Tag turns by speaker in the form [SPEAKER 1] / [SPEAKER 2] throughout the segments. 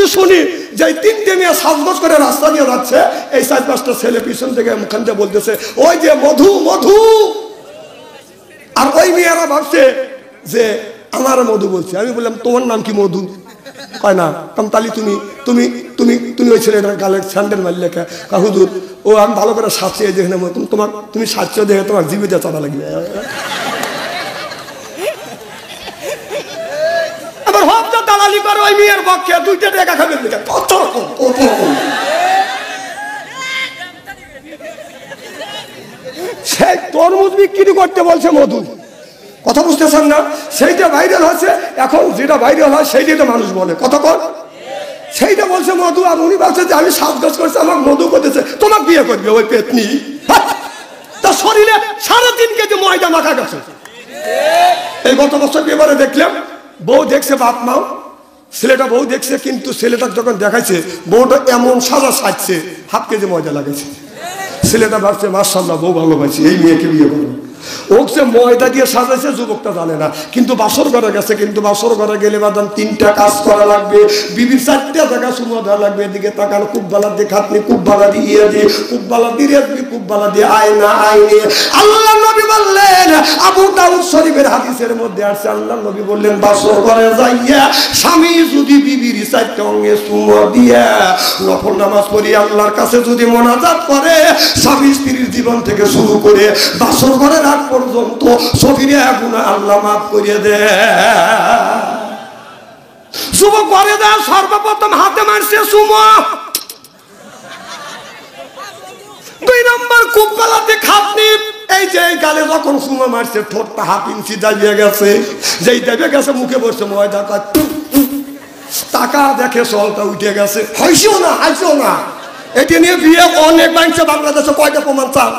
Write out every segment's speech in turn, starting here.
[SPEAKER 1] যদি শুনি যে 3টে মেয়ে সাজগোজ করে রাস্তা দিয়ে যাচ্ছে, এই 4-5টা ছেলে পিছন থেকে মুখান দিয়ে বলতেছে ওই যে মধু মধু, আর ওই মেয়েরা ভাবছে যে আমার মধু বলছে। আমি বললাম তোমার নাম কি মধু? কয় না। তাহলে তুমি তুমি তুমি তুমি ওই ছেলেটার গালে স্যান্ডেল মারলে কে? হুজুর ও আমি ভালো করে সাজছি, এই দেখে নেবো তোমার, তুমি সাজছ দেখে তোমার জীবিতে চাঁদা লাগবে। আবার হপ্তা দালালি করে ওই মেয়ের পক্ষে 2টা টাকা খাবে। সেই তরমুজ বিক্রি করতে বলছে মধু, কথা বুঝতেছেন না? সেইটা ভাইরাল হচ্ছে এখন, যেটা ভাইরাল হয় সেইটাই তো মানুষ বলে কতক্ষণ, সেইটা বলছে মধু। আর উনি বলছে যে আমি সাজগোজ করছি, আমার মধু করতেছে, তোমাকে বিয়ে করবে ওই পেতনি। তার শরীরে 3.5 কেজি ময়দা মাখা গেছে। এই গত বছর পেপারে দেখলাম, বউ দেখছে বাপ মাও, ছেলেটা বউ দেখছে, কিন্তু ছেলেটা যখন দেখাইছে বউটা এমন সাজা সাজছে 1/2 কেজি ময়দা লাগাইছে। ছেলেটা ভাবছে মাশাআল্লাহ বউ ভালোবাসি, এই মেয়েকে বিয়ে করবো। ওকে ময়দা দিয়ে সাজাইছে, যুবকটা জানে না। কিন্তু বাসর ঘরে গেছে, কিন্তু বাসর ঘরে গেলে বাদাম 3টা কাজ করা লাগবে, বিবির 4টা জায়গা সুমো দেওয়া লাগবে। এদিকে তাকান, কুব্বালা দিয়ে খাতনি, কুব্বালা দিয়ে দিয়ে, কুব্বালা দিয়ে কুব্বালা দিয়ে আয়না আইনে। আল্লাহ নবী বললেন, আবু দাউদ শরীফের হাদিসের মধ্যে আছে, আল্লাহ নবী বললেন বাসর ঘরে যাইয়া স্বামী যদি বিবির 4টা অঙ্গে সুমো দিয়া নফল নামাজ পড়ি আল্লাহর কাছে যদি মোনাজাত করে, স্বামী স্ত্রীর জীবন থেকে শুরু করে বাসর ঘরের আগ পর্যন্ত সফিরে গুনাহ আল্লাহ মাফ করিয়ে দেয়। যুবক ঘরে দেয়, সর্বপ্রথম হাতে মারছে সুমো। 2 নম্বর কুব্বালাতে খাতনি। এই যে গালে যখন সুমো মারছে, ঠোঁটটা 1/2 ইঞ্চি দাবিয়ে গেছে, যেই দাবিয়ে গেছে মুখে বসছে ময়দা, টাকা দেখে সলটা উঠে গেছে। হইছেও না, হাইছেও না। এটি নিয়ে বিয়ে অনেক বাংছে বাংলাদেশে, কয়টা প্রমাণ চান?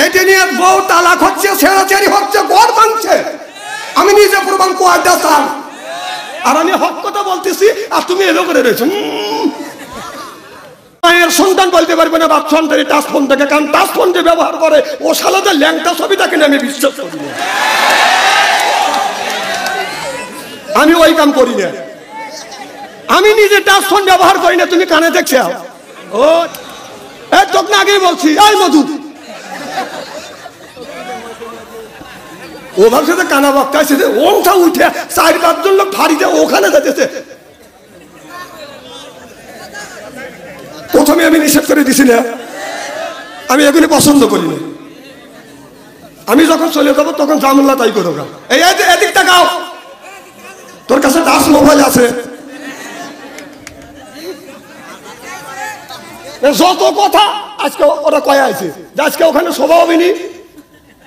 [SPEAKER 1] এটি নিয়ে বউ তালাক হচ্ছে, ছেড়াছেড়ি হচ্ছে, ঘর ভাঙছে। আমি নিজে প্রমাণ কয়টা চান? আর আমি হক কথা বলতেছি, আর তুমি এলো করে রয়েছো। মায়ের সন্তান বলতে পারবে না বাপ সন্তানের টাচ ফোন থেকে, কারণ টাচ ফোন যে ব্যবহার করে ও সালাদের ল্যাংটা ছবিটা কিনে আমি বিশ্বাস করি না। আমি ওই কাম করি না, আমি নিজে টাচ ফোন ব্যবহার করি না। তুমি কানে দেখছে ও তখন আগেই বলছি, এই মধু ও ভাবছে যে কানা বক্তাছে, ওটা উঠে 4-5 লোক ফাড়িতে ওখানে যেতেছে। প্রথমে আমি নিষেধ করে দিছি না, আমি এগুলি পছন্দ করি না। আমি যখন চলে যাবো তখন জামুল্লা তাই করো। এই এদিক তাকাও, তোর কাছে টাচ মোবাইল আছে, যত কথা আজকে ওরা কয়ে আছে যে আজকে ওখানে শোভা হবে নি,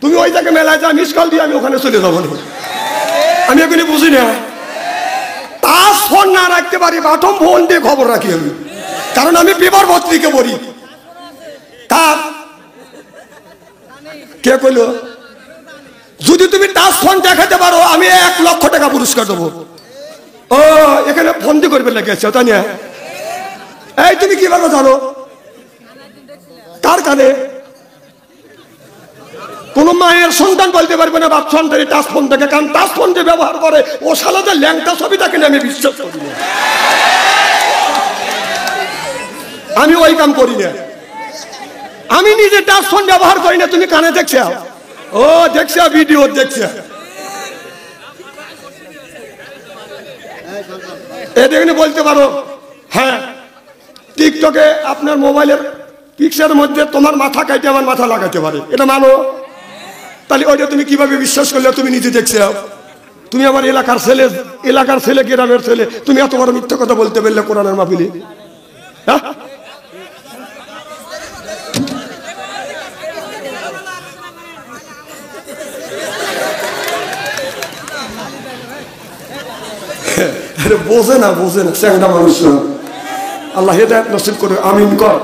[SPEAKER 1] তুমি ওই জায়গায় মেলায় যা, মিস কল দিয়ে আমি ওখানে চলে যাবো। আমি এগুলি বুঝি না। টাচ ফোন না রাখতে পারি, বাটম ফোন দিয়ে খবর রাখি আমি, কারণ আমি পেপার পত্রিকা পড়ি। কার কে কইল যদি তুমি টাচ ফোন দেখাতে পারো আমি 1 লক্ষ টাকা পুরস্কার দেবো। ও এখানে ফোন দিয়ে করবে লেগেছে, তাই না? এই তুমি কিভাবে জানো? কার কানে? কোন মায়ের সন্তান বলতে পারবে না বাপ সন্তানের টাচ ফোন থেকে, কারণ টাচ ফোন যে ব্যবহার করে ও সালাদের ল্যাংটা ছবিটা কিনে আমি বিশ্বাস করি না। আমি ওই কাম করি না, আমি নিজে টাচ ফোন ব্যবহার করি না। তুমি কানে দেখছে ও দেখছে, ভিডিও দেখছে, এদিকে বলতে পারো হ্যাঁ টিকটকে আপনার মোবাইলের পিকচারের মধ্যে তোমার মাথা কাটে আমার মাথা লাগাতে পারে, এটা মানো? তাহলে ওইটা তুমি কিভাবে বিশ্বাস করলে? তুমি নিজে দেখছে, তুমি আমার এলাকার ছেলে গ্রামের ছেলে, তুমি এত বড় মিথ্যা কথা বলতে পারলে কোরআনের মাহফিলে? হ্যাঁ বোঝে না চ্যাংড়া মানুষ। আল্লাহ হেদায়েত নসিব করে, আমিন কর।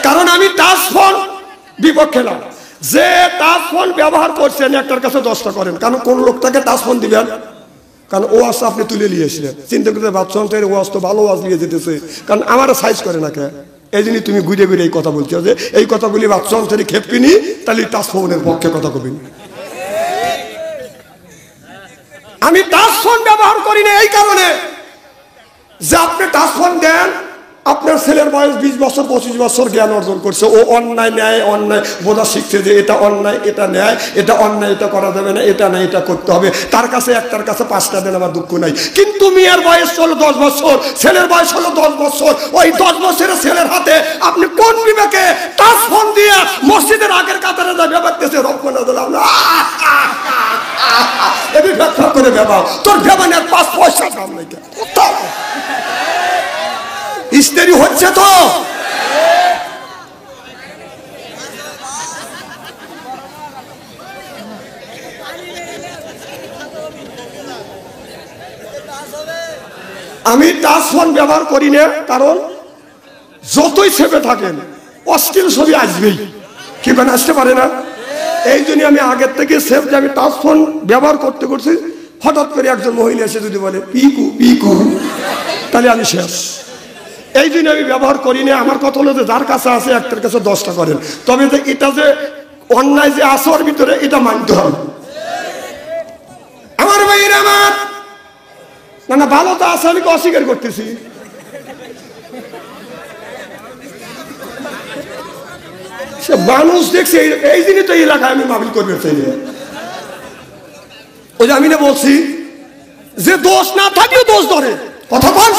[SPEAKER 1] কারণ আমি টাচ ফোন বিপক্ষে না, যে টাচ ফোন ব্যবহার করছেন একটার কাছে 10টা করেন। কারণ কোন লোকটাকে টাচ ফোন দিবেন, কারণ ওয়াজ আপনি তুলে নিয়েছিলেন, চিন্তা করতে বাচ্চা ওয়াজ তো ভালো ওয়াজ নিয়ে যেতেছে, কারণ আমার সাইজ করে না কে। এই জন্যই তুমি ঘুরে ঘুরে এই কথা বলছো যে এই কথাগুলি বাচ্চা অন্তরে খেপিনি, তাহলে টাচ ফোনের পক্ষে কথা কবি। আমি টাচ ফোন ব্যবহার করি না এই কারণে যে আপনি টাচ ফোন দেন, আপনার ছেলের বয়স 20 বছর 25 বছর জ্ঞান অর্জন করছে, ও অন্যায় ন্যায় অন্যায় বোঝা শিখছে যে এটা অন্যায় এটা ন্যায়, এটা অন্যায় এটা করা যাবে না, এটা না এটা করতে হবে। তার কাছে একটার কাছে 5টা দেন, আমার দুঃখ নাই। কিন্তু মেয়ের বয়স হলো 10 বছর, ছেলের বয়স হলো 10 বছর, ওই 10 বছরের ছেলের হাতে আপনি কোন বিবেকে টাচ ফোন দিয়ে মসজিদের আগের কাতারে যা ব্যবহারতেছে রক্ষণা দিলাম না এবি ব্যাখ্যা করে ব্যবহার তোর ব্যবহারের 5 পয়সা দাম নাই। ইস্তেরি হচ্ছে তো আমি টাচ ফোন ব্যবহার করি না, কারণ যতই ছেপে থাকেন অশ্লীল ছবি আসবেই, কি মানে আসতে পারে না। এই জন্য আমি আগের থেকে সেফ যে আমি টাচ ফোন ব্যবহার করতে করছি, হঠাৎ করে একজন মহিলা এসে যদি বলে পিকু পিকু, তাহলে আমি শেষ। এই জন্য আমি ব্যবহার করি না। আমার কথা হলো যে যার কাছে আছে একটার কাছে 10টা করেন, তবে যে এটা যে অন্যায় যে আছে ওর ভিতরে এটা মানতে হবে। আমার ভাইয়েরা আমার না না ভালো তো আছে, আমি অস্বীকার করতেছি। সে মানুষ দেখছে এই দিনই তো এলাকায় আমি মাহফিল করবে চাই না। ওই যে আমি না বলছি যে দোষ না থাকলেও দোষ ধরে, কথা বল।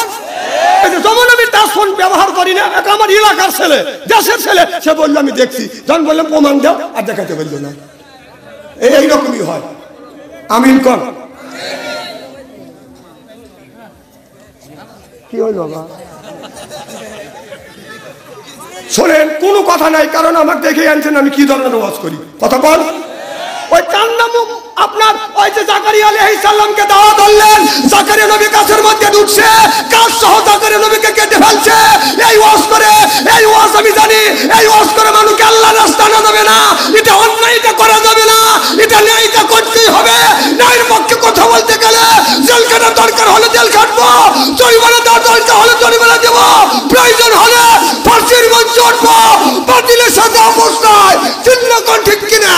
[SPEAKER 1] যেমন আমি টাচ ফোন ব্যবহার করি না, এটা আমার এলাকার ছেলে দেশের ছেলে, সে বললো আমি দেখছি, যখন বললাম প্রমাণ দাও আর দেখাতে বললো না, এইরকমই হয়। আমিন কর। কি হইল বাবা? শোনেন, কোনো কথা নাই, কারণ আমাকে দেখে আনছেন আমি কি ধরনের ওয়াজ করি, কথা বল। ওই কান্নামুখ আপনার ওই যে জাকারিয়া আলাইহিস সালামকে দাওয়াত ধরলেন, জাকারিয়া নবী গাছের মধ্যে ঢুকছে, গাছ সহ জাকারিয়া নবীকে কেটে ফেলছে। এই ওয়াজ করে, এই ওয়াজ আমি জানি, এই ওয়াজ করে মানুষকে আল্লাহর রাস্তা আনা যাবে না, এটা অন্যায়, এটা করা যাবে না, এটা ন্যায়, এটা করতেই হবে। ন্যায়ের পক্ষে কথা বলতে গেলে জেল কাটার দরকার হলে জেল কাটবো, জরিমানা দেওয়ার দরকার হলে জরিমানা দেবো, প্রয়োজন হলে ফাঁসির মঞ্চ উঠবো, বাতিলের সাথে অবস্থায়। চিন্তা কর ঠিক কিনা?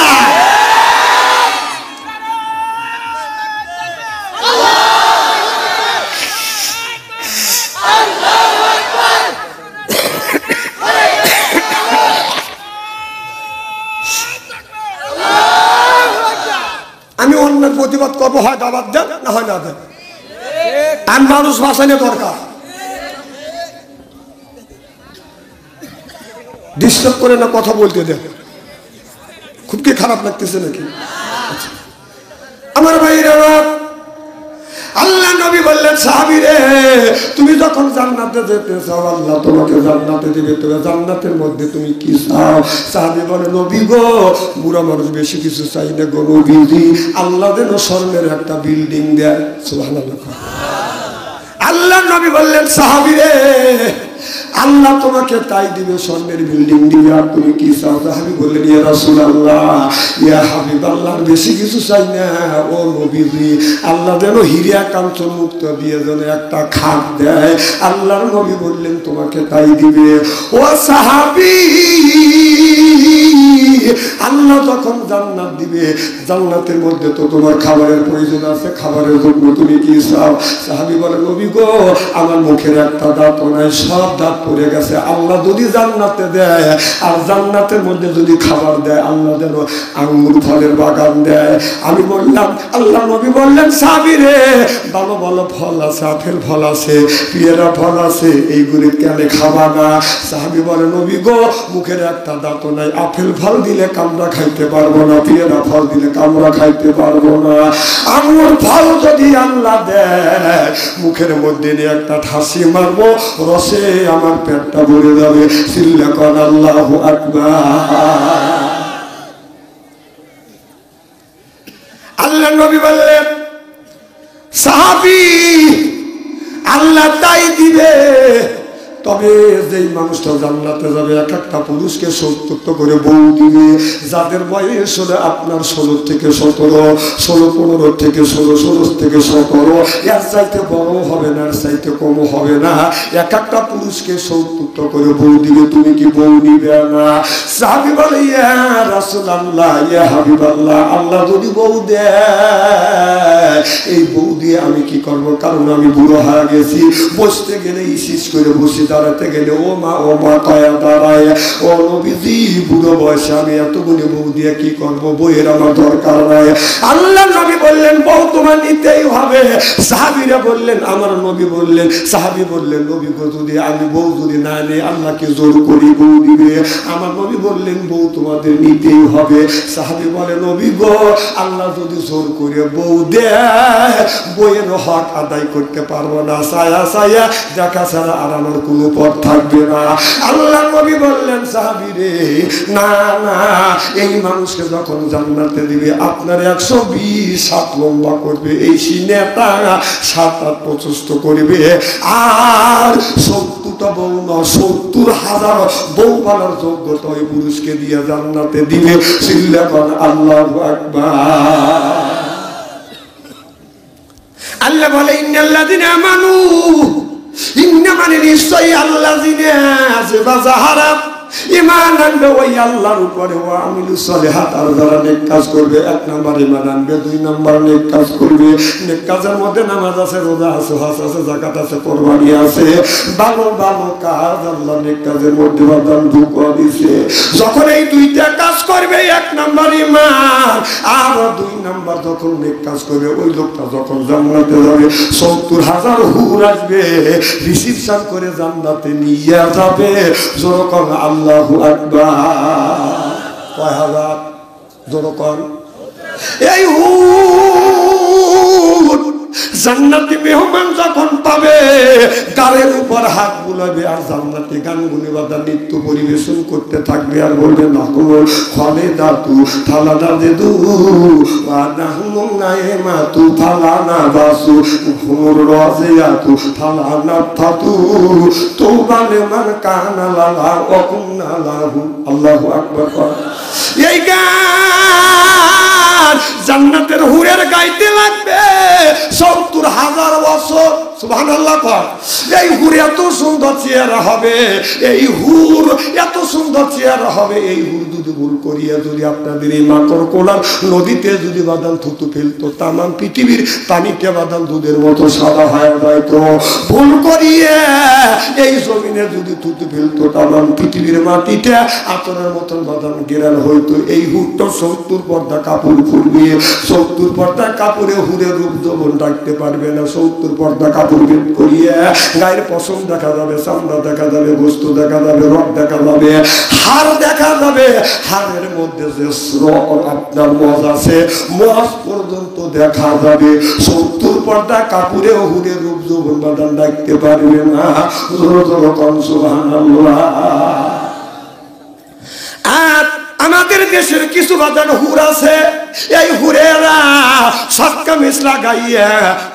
[SPEAKER 1] আমি অন্যের প্রতিবাদ করবো, হয় দাবাত দেন না হয় না দেন, আর মানুষ বাঁচানো দরকার। ডিস্টার্ব করে না, কথা বলতে দেন। খুব কি খারাপ লাগতেছে নাকি? আমার ভাইরা, আল্লাহ নবী বললেন সাহাবীরে, তুমি যখন জান্নাতে যেতে চাও আল্লাহ তোমাকে জান্নাতে দিবে, তবে জান্নাতের মধ্যে তুমি কি চাও? সাহাবী বলে, নবী গো, বুড়া মানুষ বেশি কিছু চাই না গো নবীজি, আল্লাহ যেন স্বর্ণের একটা বিল্ডিং দেয়। সুবহানাল্লাহ। আল্লাহ নবী বললেন সাহাবীরে, আল্লাহ তোমাকে তাই দিবে, স্বর্ণের বিল্ডিং দিবে, আর তুমি কি চাও? সাহাবী বললেন, ইয়া রাসূলুল্লাহ, ইয়া হাবিবাল্লাহ, বেশি কিছু চাই না ও নবীজি, আল্লাহ যেন হীরা কাঞ্চন মুক্ত দিয়ে যেন একটা খাট দেয়। আল্লাহর নবী বললেন, তোমাকে তাই দিবে। ও সাহাবী, আল্লাহ যখন জান্নাত দিবে, জান্নাতের মধ্যে তো তোমার খাবারের প্রয়োজন আছে, খাবারের জন্য তুমি কি চাও? সাহাবী বলে, নবী গো, আমার মুখের একটা দাঁত নাই, সব দাঁত পড়ে গেছে। আল্লাহ যদি জান্নাতে দেয়, আর জান্নাতের মধ্যে যদি খাবার দেয়, আল্লাহ যেন আঙ্গুর ফলের বাগান দেয়। আমি বললাম, আল্লাহ নবী বললেন, সাহাবী রে, ভালো ভালো ফল আছে, আপেল ফল আছে, পেয়ারা ফল আছে, এইগুলি কেন খাবা না? সাহাবী বলে, নবী গো, মুখের একটা দাঁত নাই, আপেল ফল দিলে কামড়া খাইতে পারবো না, পেয়ারা ফল দিলে কামড়া খাইতে পারবো না, আঙ্গুর ফল যদি আল্লাহ দেয়, মুখের মধ্যে নিয়ে একটা ঠাসি মারবো, রসে আমার পেটটা ভরে যাবে। চিল্লা কর আল্লাহু আকবার। আল্লাহ নবী বললেন, সাহাবী, আল্লাহ তাই দিবে, তবে যেই মানুষটা জান্নাতে যাবে এক একটা পুরুষকে 70 করে বউ দিবে, যাদের বয়স হলে আপনার 16 থেকে 17, 16, 15 থেকে 16, 16 থেকে 17, এর চাইতে বড় হবে না, এর চাইতে কম হবে না, এক একটা পুরুষকে 70 করে বউ দিবে। তুমি কি বউ নিবে না? সাহাবী বলে ইয়া রাসূলুল্লাহ, ইয়া হাবিবাল্লাহ, আল্লাহ যদি বউ দেয় এই বউ দিয়ে আমি কি করব? কারণ আমি বুড়ো হয়ে গেছি, বসতে গেলে ইসিস করে বসে, দাঁড়াতে গেলে ও মা কয়া দাঁড়ায়। ও নবীজি, বুড়ো বয়সে আমি এতগুলি বউ দিয়ে কি করব? বইয়ের আমার দরকার নাই। আল্লাহ নবী বললেন বউ তোমার নিতেই হবে। সাহাবীরা বললেন, আমার নবী বললেন, সাহাবী বললেন নবী গো, যদি আমি বউ যদি না নেই আল্লাহকে জোর করি বউ দিবে? আমার নবী বললেন বউ তোমাদের নিতেই হবে। সাহাবী বলে নবী গো, আল্লাহ যদি জোর করে বউ দেয় বইয়ের হক আদায় করতে পারবো না, সায়া সায়া দেখা ছাড়া আর আমার কোনো পথ থাকবে না। আল্লাহ নবী বললেন সাহাবী রে, না না, এই মানুষকে যখন জান্নাতে দিবে আপনার 120 হাত লম্বা করবে, এই সিনেটা 7-8 প্রচেষ্ট করবে, আর 70টা বউ না 70,000 বউ পালার যোগ্যতা ওই পুরুষকে দিয়ে জান্নাতে দিবে। সিল্লাবান আল্লাহু আকবার। আল্লাহ বলে ইন্নাল্লাযিনা আমানু, ইন্না মানে নিশ্চয়ই আল্লাযিনা যাহারা ঈমান আনবে ওই আল্লাহর উপরে, ও আমিলু সলিহাত, আর যারা নেক কাজ করবে। 1 নাম্বার ঈমান আনবে, 2 নাম্বার নেক কাজ করবে। নেক কাজের মধ্যে নামাজ আছে, রোজা আছে, হজ আছে, যাকাত আছে, কুরবানি আছে, ভালো ভালো কাজ আল্লাহ নেক কাজের মধ্যে বাদান ঢুকা দিয়েছে। যখন এই 2টা কাজ করবে, 1 নাম্বার ঈমান আর 2 নাম্বার যখন নেক কাজ করবে, ওই লোকটা যখন জান্নাতে যাবে 70,000 হুর আসবে, রিসিপশন করে জান্নাতে নিয়ে যাবে। যখন আল্লাহু আকবার। কয় হাজার? যখন এই হুর জান্নাতি মেহমান যখন পাবে গালের উপর হাত বুলাবে আর জান্নাতি গান গুনে বাদা নৃত্য পরিবেশন করতে থাকবে আর বলবে নাহুল ফলে দাতু থালাদা দেদু ওয়া নাহুম নাইমা তু থালানা বাসু হুমুর রাজিয়াতু থালানা ফাতু তুবালে মান কানা লালা ওয়া কুননা লাহু। আল্লাহু আকবার। এই গান জান্নাতের হুরের গাইতে লাগবে 70,000 বছর। সুবহানাল্লাহ। এই হুর এত সুন্দর চেহারা হবে, এই হুর এত সুন্দর চেহারা হবে, এই হুর যদি ভুল করিয়া যদি আপনাদের এই মাকড় কোলার নদীতে যদি বাদাম থুতু ফেলতো, তামাম পৃথিবীর পানিতে বাদাম দুধের মতো সাদা হয়ে যাইতো। ভুল করিয়ে এই জমিনে যদি থুতু ফেলতো, তামাম পৃথিবীর মাটিতে আতরের মতন বাদাম গেরাল হইতো। এই হুরটা 70 পর্দা কাপড় খুলবে, 70 পর্দা কাপড়ে হুরের রূপ যৌবন রাখতে পারবে না। 70 পর্দা কাপড় বের করিয়ে গায়ের পশম দেখা যাবে, চামড়া দেখা যাবে, বস্তু দেখা যাবে, রক দেখা যাবে, হাড় দেখা যাবে। হাড়ের মধ্যে যে আপনার মজ আছে, মজ পর্যন্ত দেখা যাবে। 70 পর্দা কাপড়ে হুরের রূপ যৌবন বাদাম রাখতে পারবে না। সুবহানাল্লাহ। আর আমাদের দেশের কিছু বাদান হুর আছে, এই হুরেরা সক্কা মিশলা গাইয়া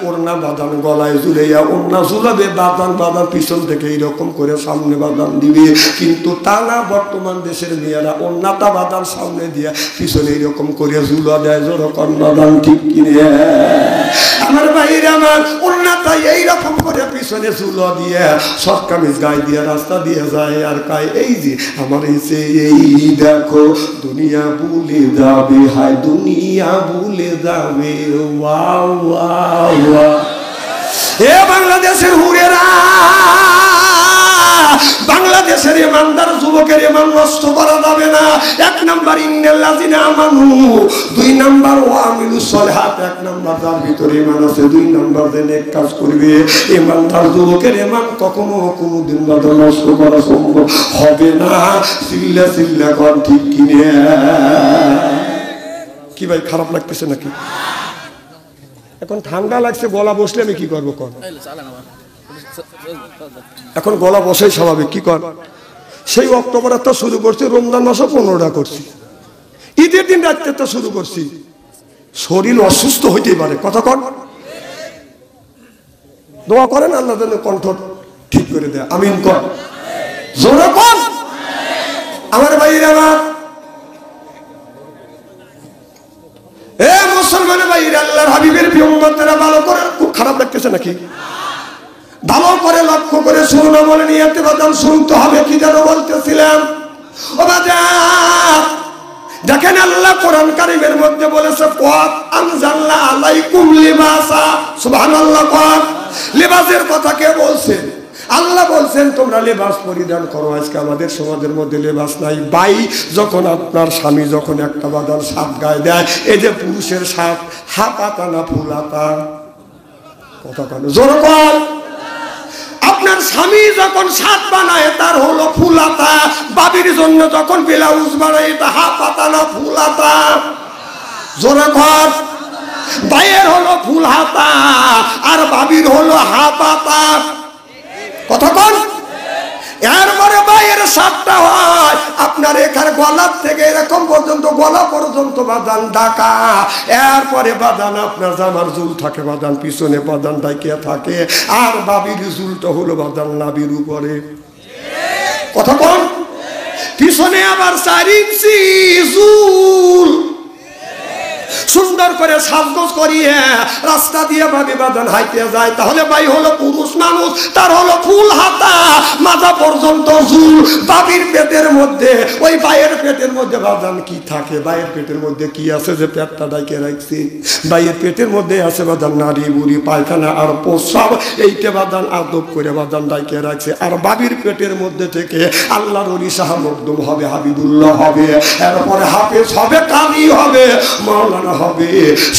[SPEAKER 1] ওড়না বাদান গলায় ঝুলাইয়া ওড়না ঝুলাবে, বাদান বাদান পিছন থেকে এইরকম করে সামনে বাদান দিবে। কিন্তু তা না, বর্তমান দেশের মেয়েরা ওড়নাটা বাদান সামনে দিয়া পিছনে এইরকম করে ঝুলা দেয়। যেরকম বাদান ঠিক কিনে আমার ভাইরা আমার ওড়নাটা এইরকম করে পিছনে ঝুলা দিয়ে সক্কা মিশ গায়ে দিয়ে রাস্তা দিয়ে যায় আর কায় এই যে আমার এসে এই দেখো দুনিয়া ভুলে যাবে, হায় দুনিয়া ভুলে যাবে। Wow wow wow. এ বাংলাদেশের হুরেরা, বাংলাদেশের ইমানদার যুবকের ইমান নষ্ট করা যাবে না। 1 নাম্বার ইন্নাল্লাযিনা আমানু, 2 নাম্বার ওয়া আমিলুস সলিহাত। 1 নাম্বার যার ভিতরে ইমান আছে, 2 নাম্বার যে নেক কাজ করবে। ইমানদার যুবকের ইমান কখনো কোনোদিন বাধা নষ্ট করা সম্ভব হবে না। চিল্লা চিল্লা কর ঠিক কিনে। কি ভাই খারাপ লাগতেছে নাকি? এখন ঠান্ডা লাগছে, গলা বসলে আমি কি করবো? কর এখন গলা বসাই স্বাভাবিক, কি কর? সেই অক্টোবরের তো শুরু করছি, রমজান মাসও 15টা করছি, ঈদের দিন রাত্রে তো শুরু করছি। শরীর অসুস্থ হইতেই পারে, কথা কন। দোয়া করেন আল্লাহ যেন কণ্ঠ ঠিক করে দেয়। আমিন কর, জোরে কর। আমার ভাইরা আমার, এ মুসলমান ভাইরা, আল্লাহর হাবিবের প্রিয় উম্মতেরা, ভালো করে, খুব খারাপ লাগতেছে নাকি? ভালো করে লক্ষ্য করে শুনো, বলে নিয়ে বাদাম শুনতে হবে। কি যেন বলতেছিলাম? ও বাজার, দেখেন আল্লাহ কোরআন কারীমের মধ্যে বলেছে, ক্বাদ আনজালনা আলাইকুম লিবাসা। সুবহানাল্লাহ। ক্বাদ, লিবাসের কথা কে বলছেন? আল্লাহ বলছেন তোমরা লেবাস পরিধান করো। আজকে আমাদের সমাজের মধ্যে লেবাস নাই। ভাই, যখন আপনার স্বামী যখন একটা বাদান সাপ গায়ে দেয়, এই যে পুরুষের সাপ, হাতাতা না ফুলাতা? কথা কেন জোরে কর। আপনার স্বামী যখন শার্ট বানায় তার হলো ফুলাতা, বাবির জন্য যখন ব্লাউজ বানায় এটা হাফাতা না ফুলাতা? জোরে কর। ভাইয়ের হলো ফুল হাতা আর বাবির হলো হাফাতা। কথা কন। এরপরে ভাইয়ের শার্টটা হয় আপনার এখানে গলার থেকে এরকম পর্যন্ত, গলা পর্যন্ত বাদান ঢাকা। এরপরে বাদান আপনার জামার ঝুল থাকে, বাদান পিছনে বাদান ঢাকিয়া থাকে। আর বাবির ঝুলটা হলো বাদান নাবির উপরে। কথা কন। পিছনে আবার 4 ইঞ্চি ঝুল। সুন্দর করে সাজগোজ করিয়ে রাস্তা দিয়ে ভাবি বাদান হাইতে যায়, তাহলে ভাই হলো পুরুষ মানুষ, তার হলো ফুল হাতা, মাজা পর্যন্ত ঝুল। বাবির পেটের মধ্যে, ওই ভাইয়ের পেটের মধ্যে বাদান কি থাকে? ভাইয়ের পেটের মধ্যে কি আছে যে পেটটা ডাইকে রাখছি? ভাইয়ের পেটের মধ্যে আছে বাদান নারী বুড়ি পায়খানা আর প্রস্রাব, এইটা বাদান আদব করে বাদান ডাইকে রাখছে। আর বাবির পেটের মধ্যে থেকে আল্লাহর ওলি শাহ মখদুম হবে, হাবিবুল্লাহ হবে, এরপরে হাফেজ হবে, কাজী হবে, মাওলানা হবে।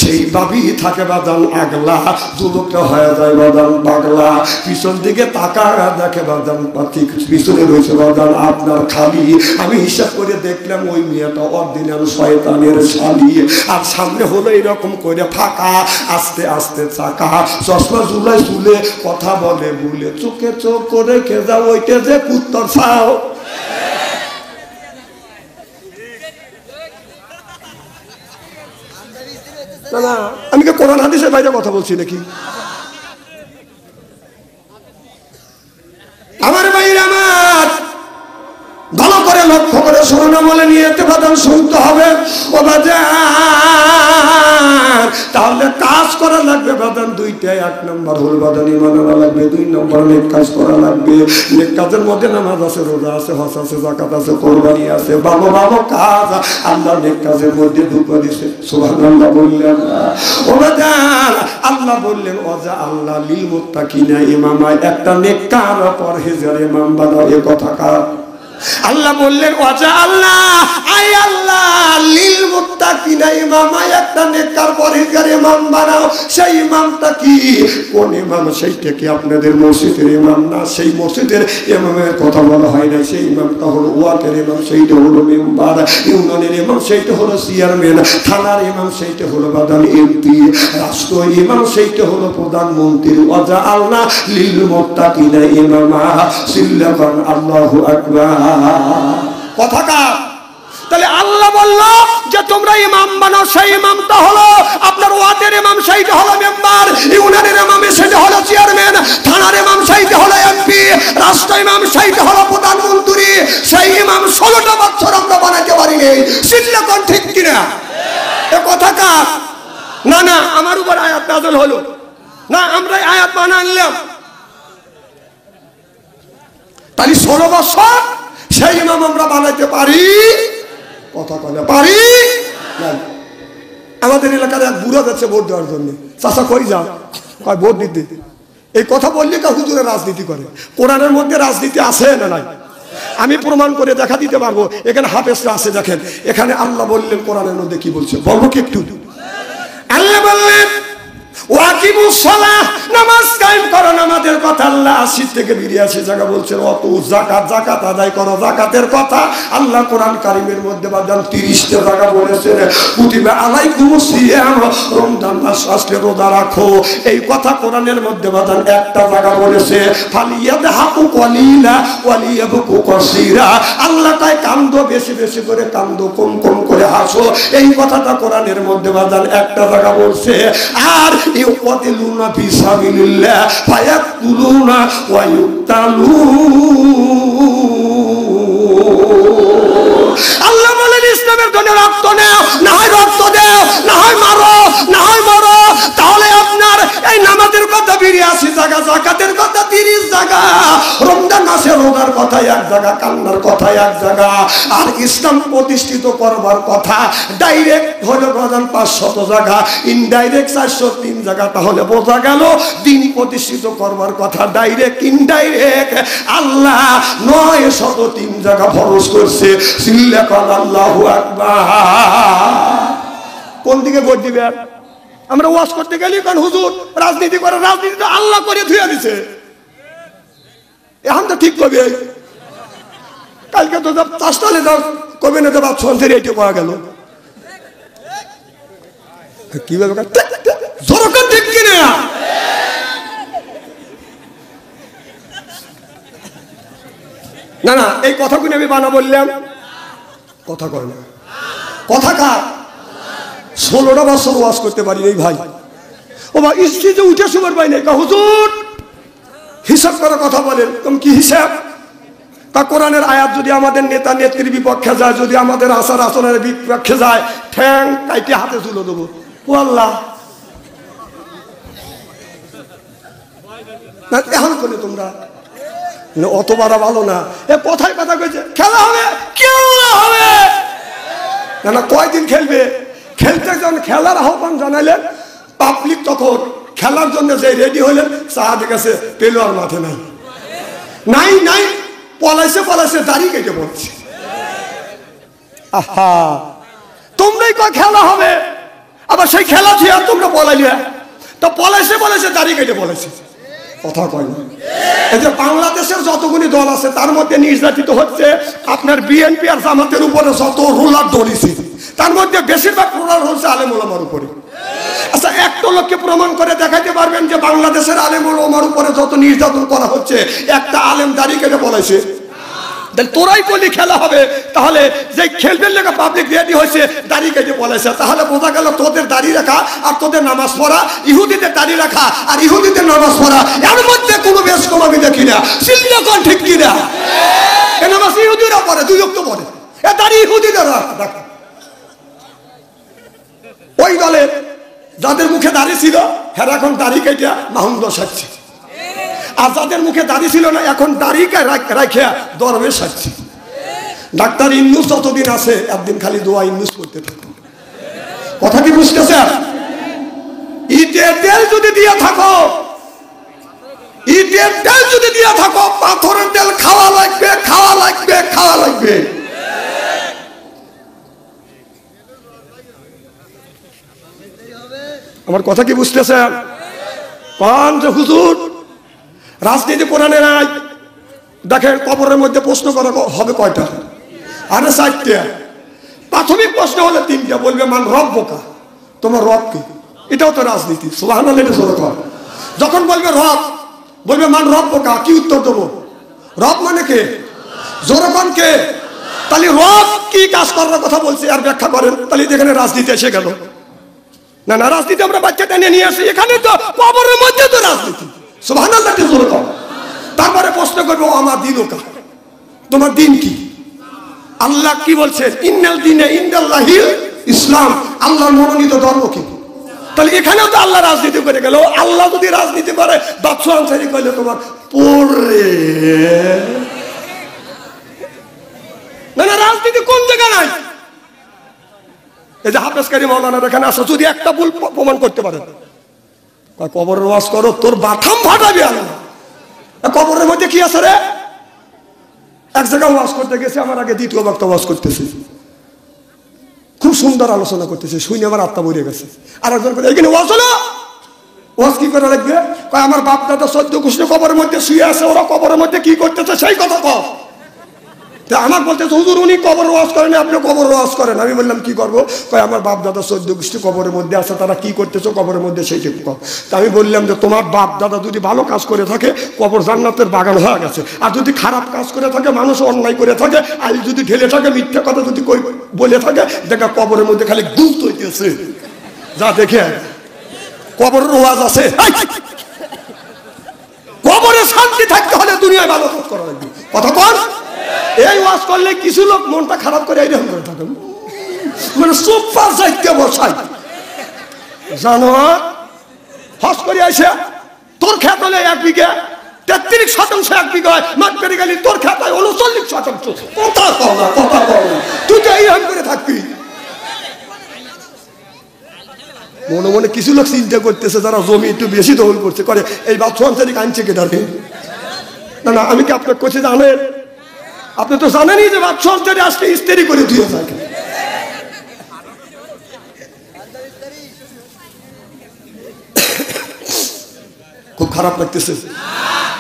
[SPEAKER 1] সেই বাবি থাকে বাদান আগলা, যুবকটা হয়ে যায় বাদান পাগলা। পিছন দিকে তাকা দেখে বাদান পাতি, পিছনে রয়েছে বাদান আপনার খালি। আমি হিসাব করে দেখলাম ওই মেয়েটা অরিজিনাল শয়তানের শালি। আর সামনে হলো এরকম করে ফাঁকা, আস্তে আস্তে চাকা, চশমা ঝুলাই চুলে, কথা বলে বলে, চোখে চোখ করে কে যাও, ওইটা যে কুত্তর ছাও। না, আমি কি কোরআন হাদিসের বাইরে কথা বলছি নাকি? আমার ভাইরা আমার, ভালো করে লক্ষ্য করে শোনা, বলে নিয়ে বাদান শুনতে হবে। ও বাজার, তাহলে কাজ করা লাগবে বাদান দুইটাই। 1 নম্বর হল বাদান ঈমান আনা লাগবে, 2 নম্বর নেক কাজ করা লাগবে। নেক কাজের মধ্যে নামাজ আছে, রোজা আছে, হজ আছে, যাকাত আছে, কোরবানি আছে, ভালো ভালো কাজ। আল্লাহ নেক কাজের মধ্যে ঢুকিয়ে দিয়েছে। সুবহানাল্লাহ বললেন। ও বাজার, আল্লাহ বললেন ওয়াজা আল্লাহ লিল মুত্তাকিনা ইমামা, একটা নেককার পরহেজগার ইমাম বানাও। এ কথা কার? আল্লাহ বললেন ওয়াজা আল্লাহ, আয় আল্লাহ লিল মুত্তাকিনা ইমামা, একটা নেককার পরহেজগার ইমাম বানাও। সেই ইমামটা কি? কোন ইমাম? সেইটা কি আপনাদের মসজিদের ইমাম না? সেই মসজিদের ইমামের কথা বলা হয় না। সেই ইমামটা হলো ওয়ার্ডের ইমাম, সেইটা হলো মেম্বার। ইউনিয়নের ইমাম সেইটা হলো চেয়ারম্যান। থানার ইমাম সেইটা হলো বাদান এমপি। রাষ্ট্র ইমাম সেইটা হলো প্রধানমন্ত্রী। ওয়াজা আল্লাহ লিল মুত্তাকিনা ইমামা, সিল্লাকান আল্লাহু আকবার। কথা কার? তাহলে আল্লাহ বলল যে তোমরা ইমাম বানাও। সেই ইমামটা হলো আপনার ওয়ার্ডের ইমাম, সেইটা হলো মেম্বার। ইউনিয়নের ইমাম সেইটা হলো চেয়ারম্যান। থানার ইমাম সেইটা হলো এমপি। রাষ্ট্র ইমাম সেইটা হলো প্রধানমন্ত্রী। সেই ইমাম 16টা বছর আমরা বানাতে পারিনি। সিল্লাকান ঠিক কিনা? এ কথা কার? না না, আমার উপর আয়াত নাযিল হলো না, আমরা আয়াত বানা আনলাম। তাহলে 16 বছর সেই ইমাম আমরা বানাইতে পারি? কথা বলে পারি না। আমাদের এলাকার এক বুড়া যাচ্ছে ভোট দেওয়ার জন্য। চাচা কই যাও? কয় ভোট দিতে। এই কথা বললে কা হুজুরে রাজনীতি করে। কোরআনের মধ্যে রাজনীতি আছে না নাই? আমি প্রমাণ করে দেখা দিতে পারবো। এখানে হাফেজরা আছে, দেখেন এখানে আল্লাহ বললেন কোরআনের মধ্যে কি বলছে, বলবো কি একটু? আল্লাহ বললেন ওয়াকিমুস সালাহ, নামাজ কায়েম করো। নামাজের কথা আল্লাহ 80 থেকে 82 জায়গা বলছেন। অত যাকাত, যাকাত আদায় করো, যাকাতের কথা আল্লাহ কোরআন কারীমের মধ্যে বাদান 30টা জায়গা বলেছেন। কুতিবা আলাইকুমুস সিয়াম, রমজান মাস আসলে রোজা রাখো। এই কথা কোরআনের মধ্যে বাদান একটা জায়গা বলেছে। ফালিয়াদহাকু কলিলা ওয়ালিয়াবকু কাসীরা, আল্লাহ কয় কান্দো বেশি বেশি করে, কান্দো কম কম করে হাসো। এই কথাটা কোরআনের মধ্যে বাদান একটা জায়গা বলছে। আর ইউকাতিলুনা ফি সাবিলিল্লাহ ইয়াকুলুনা ওয়া ইউক্তালুন। আল্লাহ বলেন ইসলামের জন্য রক্ত নেও, না হয় রক্ত দেও, না হয় মারো, না হয় মরো। তাহলে আপনার এই নামাজের কথা 82 জায়গা, যাকাতের কথা 30 জায়গা, রমজান মাসে রোজার কথা এক জায়গা, কান্নার কথা এক জায়গা, আর ইসলাম প্রতিষ্ঠিত করবার কথা ডাইরেক্ট হলো 500 জায়গা, ইনডাইরেক্ট 403 জায়গা। তাহলে বোঝা গেল দিন প্রতিষ্ঠিত করবার কথা ডাইরেক্ট, ইনডাইরেক্ট আল্লাহ 903 জায়গা ফরজ করছে। সিল্লা কাল আল্লাহু আকবার। কোন দিকে ভোট দিবেন? আমরা ওয়াজ করতে গেলি কারণ হুজুর রাজনীতি করে, রাজনীতি তো আল্লাহ করে ধুয়ে দিছে। এখন তো ঠিক কবে, কালকে তো চাষটালে কবে না দেবা সন্ধ্যের এইটা পাওয়া গেল কিভাবে জোরকার ঠিক কিনে না না এই কথাগুলো আমি বানা বললাম, কথা কয় না, কথা কার? 16টা বছর ওয়াজ করতে পারি এই ভাই। ও ভাই স্ত্রীতে উঠে সুমার ভাই নেই, হুজুর হিসাব করার কথা বলেন। তুমি কি হিসাব? তা কোরআনের আয়াত যদি আমাদের নেতা নেত্রীর বিপক্ষে যায়, যদি আমাদের আচার আচরণের বিপক্ষে যায়, ঠ্যাং কাইটে হাতে তুলে দেবো। ও আল্লাহ, এখন করে তোমরা অত বাড়া ভালো না। এ কথায় কথা কইছে খেলা হবে, কেউ হবে না। না কয়দিন খেলবে? খেলতে যখন খেলার আহ্বান জানাইলেন পাবলিক, তখন খেলার জন্য যে রেডি হইলেন সাহাদের কাছে পেলো আর মাঠে নাই, নাই নাই, পলাইছে পলাইছে, দাড়ি কেটে পড়ছে। আহা, তোমরাই কয় খেলা হবে, আবার সেই খেলা থেকে আর তোমরা পলাইলে তো পলাইছে পলাইছে, দাড়ি কেটে পলাইছে। কথা কয় না। এই যে বাংলাদেশের যতগুলি দল আছে তার মধ্যে নির্যাতিত হচ্ছে আপনার বিএনপি আর জামাতের উপরে যত রোলার দলিছে, তার মধ্যে বেশিরভাগ রোলার হচ্ছে আলেম ওলামার উপরে। আচ্ছা, একটা লোককে প্রমাণ করে দেখাইতে পারবেন যে বাংলাদেশের আলেম ওলামার উপরে যত নির্যাতন করা হচ্ছে একটা আলেম দাড়ি কেটে বলেছে? তোরাই বলি খেলা হবে, তাহলে যে খেলবেন লেখা পাবলিক রেডি হয়েছে দাড়ি কেটে বলেছে, তাহলে বোঝা গেল তোদের দাড়ি রাখা আর তোদের নামাজ পড়া, ইহুদিদের দাড়ি রাখা আর ইহুদিদের নামাজ পড়া, এর মধ্যে কোনো বেশ কম আমি দেখি না। চিন্তা কর ঠিক কিনা? এ নামাজ ইহুদিরা পড়ে, 2 ওয়াক্ত পড়ে, এ দাড়ি ইহুদিদের রাখা। ওই দলের যাদের মুখে দাড়ি ছিল হ্যাঁ এখন দাড়ি কেটে মাহুম দশাচ্ছে, আর যাদের মুখে দাড়ি ছিল না এখন দাড়ি রাখিয়া দরবে সাজছে। ডাক্তার ইন্নুস যতদিন আছে একদিন খালি দোয়া ইন্নুস করতে থাকো। কথা কি বুঝতেছে? ইটের তেল যদি দিয়ে থাকো, ইটের তেল যদি দিয়ে থাকো, পাথরের তেল খাওয়া লাগবে, খাওয়া লাগবে, খাওয়া লাগবে। আমার কথা কি বুঝতেছে? পান যে হুজুর রাজনীতি কোরআনে নাই, দেখেন কবরের মধ্যে প্রশ্ন করা হবে কয়টা? আরে 4টা। প্রাথমিক প্রশ্ন হলে 3টা, বলবে মান রব্বকা, তোমার রব কি? এটাও তো রাজনীতি। সুবহানাল্লাহ। যখন বলবে রব, বলবে মান রব্বকা, কি উত্তর দেবো? রব মানে কে? জোরকন কে? তাহলে রব কি কাজ করার কথা বলছে আর ব্যাখ্যা করেন, তাহলে যেখানে রাজনীতি এসে গেল। না না, রাজনীতি আমরা বাচ্চাটা নিয়ে আসি, এখানে তো কবরের মধ্যে তো রাজনীতি। সুবহানাল্লাহ। তারপরে প্রশ্ন করবো আমার দিন ওকা, তোমার দিন কি? আল্লাহ কি বলছেন? ইন্নাল দীনে ইনদাল্লাহিল ইসলাম, আল্লাহর মনোনীত ধর্ম কি? তাহলে এখানেও তো আল্লাহ রাজনীতি করে গেল। আল্লাহ যদি রাজনীতি করে বাদশা আনসারি করলে তোমার পড়ে না না, রাজনীতি কোন জায়গা নাই? এই যে হাফেজকারী মাওলানা এখানে আসো, যদি একটা ভুল প্রমাণ করতে পারে কবরের ওয়াজ করো, তোর বাথাম ফাটাবি। আল্লাহ কবরের মধ্যে কি আছে রে? এক জায়গায় ওয়াজ করতে গেছে, আমার আগে দ্বিতীয় বক্তা ওয়াজ করতেছে, খুব সুন্দর আলোচনা করতেছে, শুনে আমার আত্মা বইরে গেছে। আর একজন করে এখানে ওয়াজ হলো, ওয়াজ কি করে লাগবে? আমার বাপ দাদা 14 কৃষ্ণ কবরের মধ্যে শুয়ে আছে, ওরা কবরের মধ্যে কি করতেছে সেই কথা কও। আমার বলতেছে হুজুর উনি কবর ওয়াজ করেন, আপনি কবর ওয়াজ করেন। আমি বললাম কি করবো? আমার বাপ দাদা 14 গোষ্ঠী কবরের মধ্যে আছে, তারা কি করতেছো কবরের মধ্যে সেইটা কও। তা আমি বললাম যে তোমার বাপ দাদা যদি ভালো কাজ করে থাকে কবর জান্নাতের বাগান হয়ে গেছে, আর যদি খারাপ কাজ করে থাকে, মানুষ অন্যায় করে থাকে, আইল যদি ঢেলে থাকে, মিথ্যা কথা যদি বলে থাকে, দেখা কবরের মধ্যে খালি গুপ্ত হইতেছে। যা দেখে কবরের ওয়াজ আছে, কবর থাকতে হলে দুনিয়ায় ভালো কাজ করা লাগবে। কথা কর। এই ওয়াজ করলে কিছু লোক মনটা খারাপ করে এইরকম করে থাকে, মানে সুপার সাইডকে বসাই জানোয়ার। হজ করে আসে তোর খেত হলে 1 বিঘা 33% 1 বিঘা হয়, মাঠ পেরে গেলি তোর খেত হয় 39%। কথা কর না, কথা কর না, তুই তো এইরকম করে থাকবি। মনে মনে কিছু লোক চিন্তা করতেছে যারা জমি একটু বেশি দখল করছে করে এই বাচ্চা অঞ্চলিক আনছে কেটারে। না না, আমি কি আপনার কাছে জানেন? আপনি তো জানেনই যে বাচ্চা অঞ্চলে আজকে ইস্তেরি করে দিয়ে থাকে। খুব খারাপ লাগতেছে।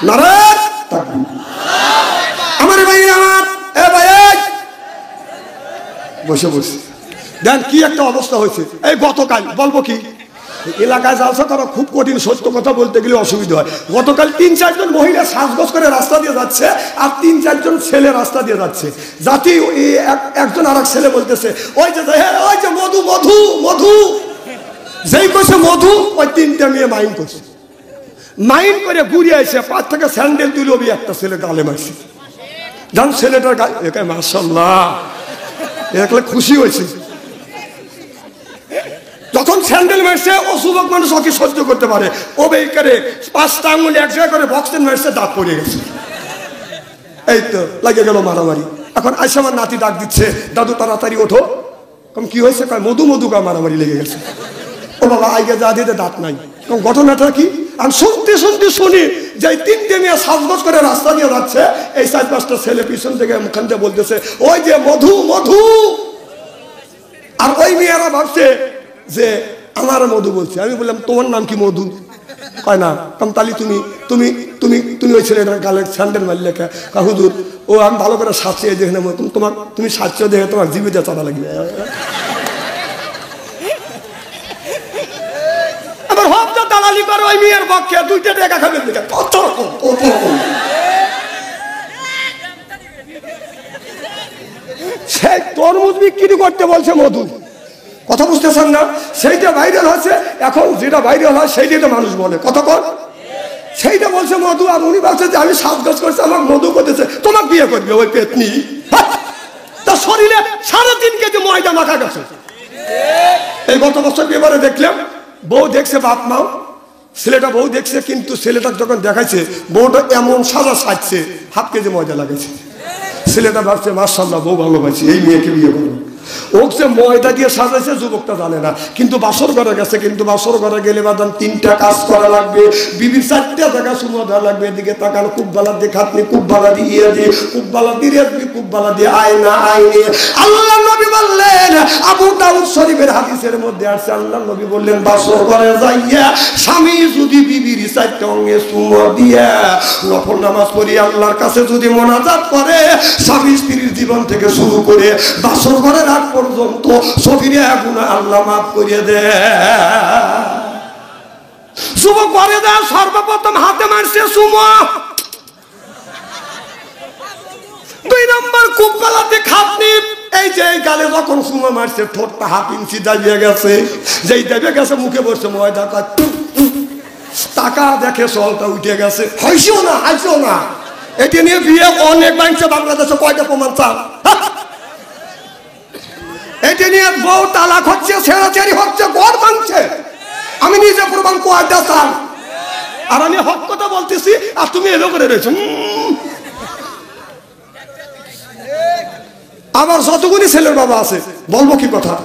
[SPEAKER 1] নারায়ণ আমার ভাই, আমার এ ভাই বসে বসে দেন কি একটা অবস্থা হয়েছে। এই গতকাল বলবো কি, এলাকায় জালসা করা খুব কঠিন, সত্য কথা বলতে গেলে অসুবিধা হয়। গতকাল 3-4 জন মহিলা সাজগোজ করে রাস্তা দিয়ে যাচ্ছে, আর 3-4 জন ছেলে রাস্তা দিয়ে যাচ্ছে। জাতি একজন আর এক ছেলে বলতেছে ওই যে ওই যে মধু মধু মধু, যেই করছে মধু ওই 3টা মেয়ে মাইন করছে। মাইন করে ঘুরিয়ে এসে 5 থেকে স্যান্ডেল দিল, একটা ছেলে গালে মারছে। জান ছেলেটার গায়ে মাশাআল্লাহ একলা খুশি হয়েছে। যখন স্যান্ডেল মারছে ও যুবক মানুষ ওকে সহ্য করতে পারে, ও বেকারে 5টা আঙুল এক জায়গায় করে বক্সেন মারছে, দাঁত পড়ে গেছে। এই তো লাগে গেল মারামারি। এখন আইসা আমার নাতি ডাক দিচ্ছে, দাদু তাড়াতাড়ি ওঠো। কম কি হয়েছে? কয় মধু মধু কা মারামারি লেগে গেছে। ও বাবা আইগে যা দিতে দাঁত নাই। কম ঘটনাটা কি? আর শুনতে শুনতে শুনি যে 3টে মেয়ে সাজগোজ করে রাস্তা দিয়ে যাচ্ছে, এই 4-5টা ছেলে পিছন থেকে মুখান দিয়ে বলতেছে ওই যে মধু মধু। আর ওই মেয়েরা ভাবছে যে আমার মধু বলছে। আমি বললাম তোমার নাম কি? মধু। কয় না। কম তালি তুমি তুমি তুমি তুমি ওই ছেলেটার গালে স্যান্ডেল মারলে কে? হুজুর ও আমি ভালো করে সাজছে যেখানে তোমার তুমি সাজছ দেখে তোমার জীবিত চাঁদা লাগবে। আবার হব যা দালালি করে ওই মেয়ের পক্ষে 2টা টাকা খাবে। সেই তরমুজ বিক্রি করতে বলছে মধু। কথা বুঝতেছেন না? সেইটা ভাইরাল হচ্ছে। এখন যেটা ভাইরাল হয় সেইটাই তো মানুষ বলে। কথা কর। সেইটা বলছে মধু, আর উনি বলছে যে আমি সাজগোজ করছি, আমার মধু করতেছে। তোমার বিয়ে করবে ওই পেতনি। তার শরীরে 3.5 কেজি ময়দা মাখা গেছে। এই গত বছর এবারে দেখলাম বউ দেখছে, বাপ মাও ছেলেটা বউ দেখছে, কিন্তু ছেলেটা যখন দেখাইছে বউটা এমন সাজা সাজছে 1/2 কেজি ময়দা লাগাইছে। ছেলেটা ভাবছে মাশাআল্লাহ বউ ভালো পাইছে, এই মেয়েকে বিয়ে করবো। ও যে ময়দা দিয়ে সাজাইছে যুবকটা জানে না, কিন্তু বাসর ঘরে গেছে। কিন্তু বাসর ঘরে গেলে বাদাম 3টা কাজ করা লাগবে, বিবির 4টা জায়গা সুমা দেওয়া লাগবে। এদিকে তাকানো কুব্বালা দিয়ে খাতনি, কুব্বালা দিয়ে দিয়ে কুব্বালা দিয়ে কুব্বালা দিয়ে আয়না আইনে। আল্লাহ নবী বললেন, আবু দাউদ শরীফের হাদিসের মধ্যে আসছে, আল্লাহ নবী বললেন বাসর ঘরে যাইয়া স্বামী যদি বিবির 4টা অঙ্গে সুমা দিয়া নফল নামাজ পড়ি আল্লাহর কাছে যদি মোনাজাত করে, স্বামী স্ত্রীর জীবন থেকে শুরু করে বাসর ঘরের আগ পর্যন্ত সফিরে গুনাহ আল্লাহ মাফ করিয়ে দেয়। যুবক ঘরে যা সর্বপ্রথম হাতে মারছে সুমা। 2 নম্বর কুব্বালাতে খাতনি। এই যে এই গালে যখন সুমা মারছে ঠোঁটটা 1/2 ইঞ্চি দাবিয়ে গেছে। যেই দাবিয়ে গেছে মুখে বসছে ময়দা। টাকা দেখে সলটা উঠে গেছে। হইছেও না, হাইছেও না। এটা নিয়ে বিয়ে অনেক বাংছে বাংলাদেশে। কয়টা প্রমাণ চান? এটা নিয়ে বউ তালাক হচ্ছে, ছেড়াছেড়ি হচ্ছে, ঘর ভাঙছে। আমি নিজে প্রমাণ কয়টা চান? আর আমি হক কথা বলতেছি আর তুমি এলো করে রয়েছ। আবার যতগুলি ছেলের বাবা আছে, বলবো কি কথা,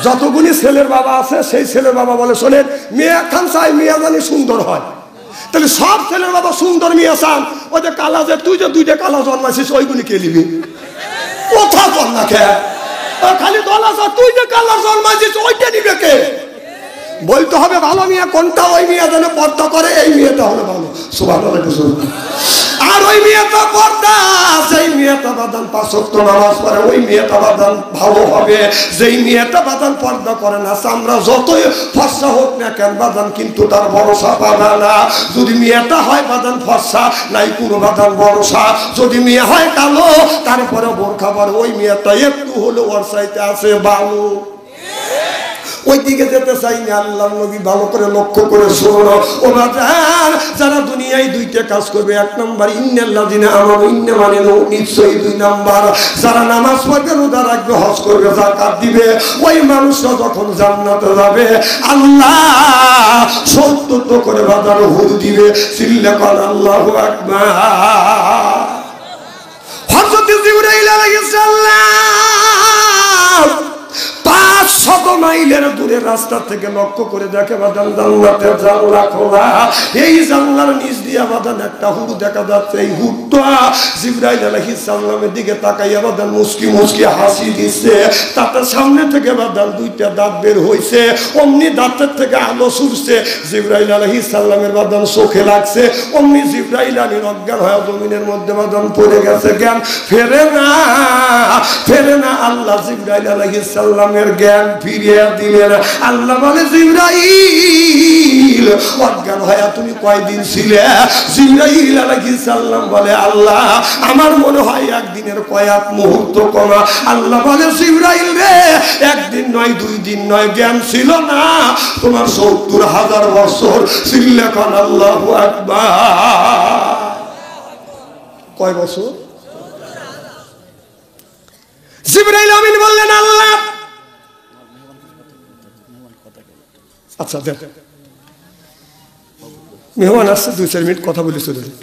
[SPEAKER 1] যতগুলি ছেলের বাবা আছে সেই ছেলের বাবা বলে শোনেন মেয়ে খান চাই মেয়ে জানি সুন্দর হয়। তাহলে সব ছেলের বাবা সুন্দর মেয়ে চান, ওই যে কালা যে তুই যে 2টা কালা জন্মাইছিস ওইগুলি কে নিবি? কথা বল না কে? খালি দল আছে, তুই যে কালার জন্মাইছিস ওইটা নিবে কে? বলতে হবে ভালো মেয়ে কোনটা, ওই মেয়ে যেন পর্দা করে, এই মেয়েটা হলো ভালো। সুবহানাল্লাহ। আর ওই মেয়েটা পর্দা, সেই মেয়েটা বাদান 5 ওয়াক্ত নামাজ পড়ে, ওই মেয়েটা বাদান ভালো হবে। যেই মেয়েটা বাদান পর্দা করে না, আমরা যতই ফর্সা হোক না কেন বাদান কিন্তু তার ভরসা পাবে না। যদি মেয়েটা হয় বাদান ফর্সা, নাই কোনো বাদান ভরসা। যদি মেয়ে হয় কালো, তারপরে বোরখা পরে, ওই মেয়েটা একটু হলো ওর চাইতে আছে ভালো। ওই দিকে যেতে চাই না। আল্লাহর নবী ভালো করে লক্ষ্য করে শোনো ও বাজার, যারা দুনিয়ায় দুইটা কাজ করবে, এক নাম্বার ইন্নাল্লাযিনা আমানু, ইন্না মানে নিশ্চয়ই, দুই নাম্বার যারা নামাজ পড়বে, রোজা রাখবে, হজ করবে, যাকাত দিবে, ওই মানুষরা যখন জান্নাতে যাবে আল্লাহ ৭০ করে বাজার হুর দিবে। চিল্লা কর আল্লাহু আকবার। হযরত জিবরাইল আলাইহিস সালাম ৫০০ মাইলের দূরে রাস্তা থেকে লক্ষ্য করে দেখে বাদান জান্নাতের জানলা খোলা। এই জানলার নিচ দিয়ে বাদান একটা হুর দেখা যাচ্ছে। এই হুরটা জিবরাইল আলাইহিস সালামের দিকে তাকাইয়া বাদান মুস্কি মুস্কি হাসি দিচ্ছে। তাতে সামনে থেকে বাদান দুইটা দাঁত বের হইছে, অমনি দাঁতের থেকে আলো ছুটছে। জিবরাইল আলাইহিস সালামের বাদান চোখে লাগছে, অমনি জিবরাইল আলীর অজ্ঞান হয়ে জমিনের মধ্যে বাদান পড়ে গেছে। জ্ঞান ফেরে না, ফেরে না। আল্লাহ জিবরাইল আলাইহিস সালামের জ্ঞান ফিরিয়ে দিলেন। আল্লাহ বলে জিবরাইল অজ্ঞান হয়ে তুমি কয়দিন ছিলে? জিবরাইল আলাইহিস সালাম বলে আল্লাহ আমার মনে হয় একদিনের কয়েক মুহূর্ত কমা। আল্লাহ বলে জিবরাইল রে, একদিন নয়, 2 দিন নয়, জ্ঞান ছিল না তোমার ৭০,০০০ বছর। চিল্লা কর আল্লাহু আকবার। কয় বছর? জিবরাইল আমিন বললেন আল্লাহ আচ্ছা দেখ মেহমান আসছে, 2-4 মিনিট কথা বলে চলে যাই।